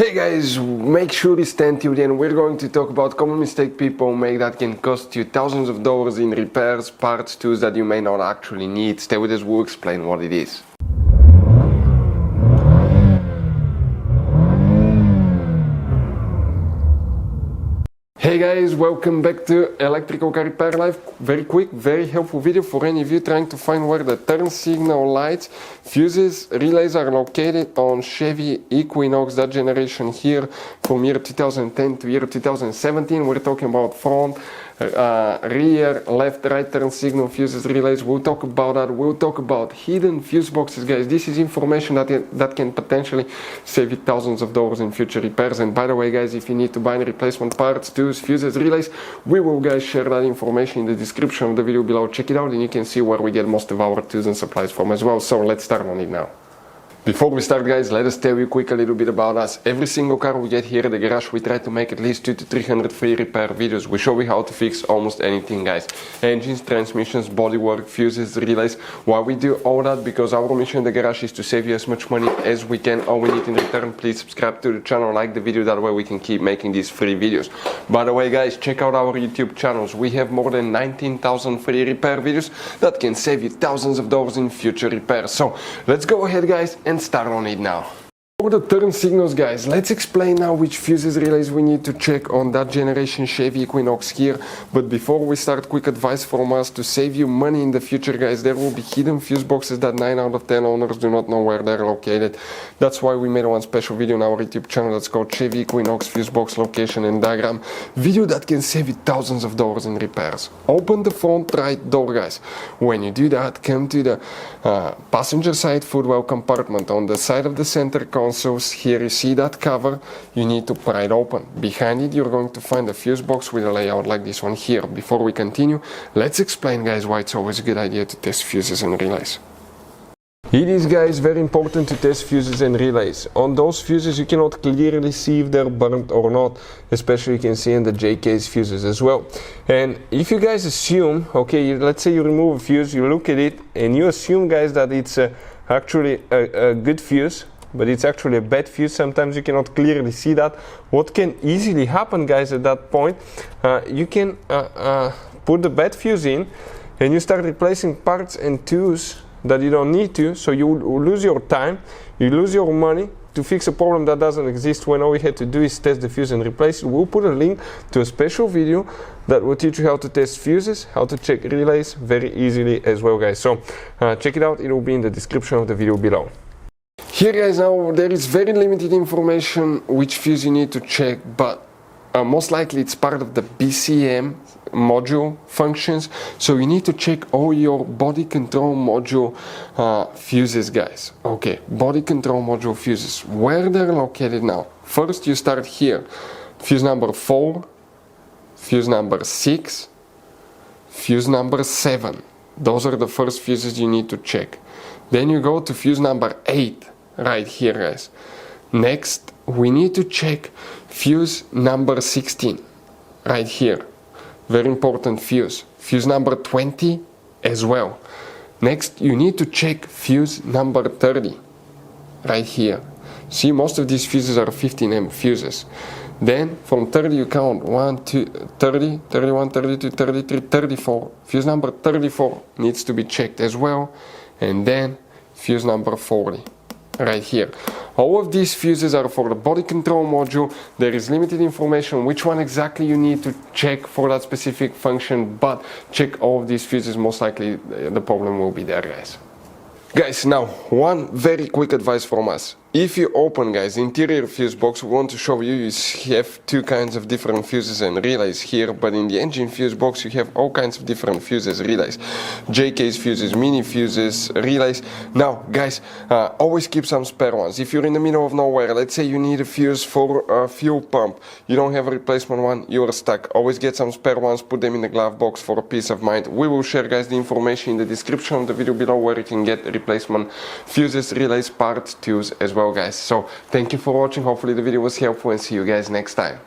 Hey guys, make sure you stay till the end. We're going to talk about common mistake people make that can cost you thousands of dollars in repairs, parts, tools that you may not actually need. Stay with us, we'll explain what it is. Hey guys, welcome back to Electrical Car Repair Live. Very quick, very helpful video for any of you trying to find where the turn signal lights, fuses, relays are located on Chevy Equinox, that generation here from year 2010 to year 2017. We're talking about front, rear, left, right turn signal, fuses, relays. We'll talk about that. We'll talk about hidden fuse boxes, guys. This is information that can potentially save you thousands of dollars in future repairs. And by the way, guys, if you need to buy any replacement parts, tools, fuses, relays, we will, guys, share that information in the description of the video below. Check it out and you can see where we get most of our tools and supplies from as well. So let's start on it now. Before we start, guys, let us tell you quick a little bit about us. Every single car we get here at the garage, we try to make at least 200 to 300 free repair videos. We show you how to fix almost anything, guys. Engines, transmissions, bodywork, fuses, relays. Why we do all that? Because our mission in the garage is to save you as much money as we can. All we need in return, please subscribe to the channel, like the video, that way we can keep making these free videos. By the way, guys, check out our YouTube channels. We have more than 19,000 free repair videos that can save you thousands of dollars in future repairs. So let's go ahead, guys, and start on it now. For the turn signals, guys, let's explain now which fuses relays we need to check on that generation Chevy Equinox here. But before we start, quick advice from us to save you money in the future, guys. There will be hidden fuse boxes that 9 out of 10 owners do not know where they're located. That's why we made one special video on our YouTube channel that's called Chevy Equinox Fuse Box Location and Diagram. Video that can save you thousands of dollars in repairs. Open the front right door, guys. When you do that, come to the passenger side footwell compartment. On the side of the center console, here you see that cover, you need to pry it open. Behind it you're going to find a fuse box with a layout like this one here. Before we continue, let's explain, guys, why it's always a good idea to test fuses and relays. It is, guys, very important to test fuses and relays. On those fuses you cannot clearly see if they're burnt or not, especially you can see in the J-case fuses as well. And if you guys assume, okay, let's say you remove a fuse, you look at it and you assume, guys, that it's actually a good fuse, but it's actually a bad fuse. Sometimes you cannot clearly see that. What can easily happen, guys, at that point, you can put the bad fuse in and you start replacing parts and tools that you don't need to, so you lose your time, you lose your money to fix a problem that doesn't exist, when all we had to do is test the fuse and replace it. We'll put a link to a special video that will teach you how to test fuses, how to check relays very easily as well, guys. So check it out, it will be in the description of the video below. Here, guys, now there is very limited information which fuse you need to check, but most likely it's part of the BCM module functions, so you need to check all your body control module fuses, guys. Okay, body control module fuses, where they're located now. First you start here, fuse number 4, fuse number 6, fuse number 7. Those are the first fuses you need to check. Then you go to fuse number 8, right here, guys. Next we need to check fuse number 16, right here. Very important fuse. Fuse number 20 as well. Next you need to check fuse number 30, right here. See, most of these fuses are 15M fuses. Then from 30 you count 1, 2, 30, 31, 32, 33, 34. Fuse number 34 needs to be checked as well. And then fuse number 40, right here. All of these fuses are for the body control module. There is limited information which one exactly you need to check for that specific function, but check all of these fuses, most likely the problem will be there, guys. Guys, now one very quick advice from us. If you open, guys, interior fuse box, we want to show you have two kinds of different fuses and relays here, but in the engine fuse box you have all kinds of different fuses, relays, J-case fuses, mini fuses, relays. Now, guys, always keep some spare ones. If you're in the middle of nowhere, let's say you need a fuse for a fuel pump, you don't have a replacement one, you are stuck. Always get some spare ones, put them in the glove box for a peace of mind. We will share, guys, the information in the description of the video below where you can get replacement fuses, relays, parts, tools as well, guys. So thank you for watching. Hopefully the video was helpful and see you guys next time.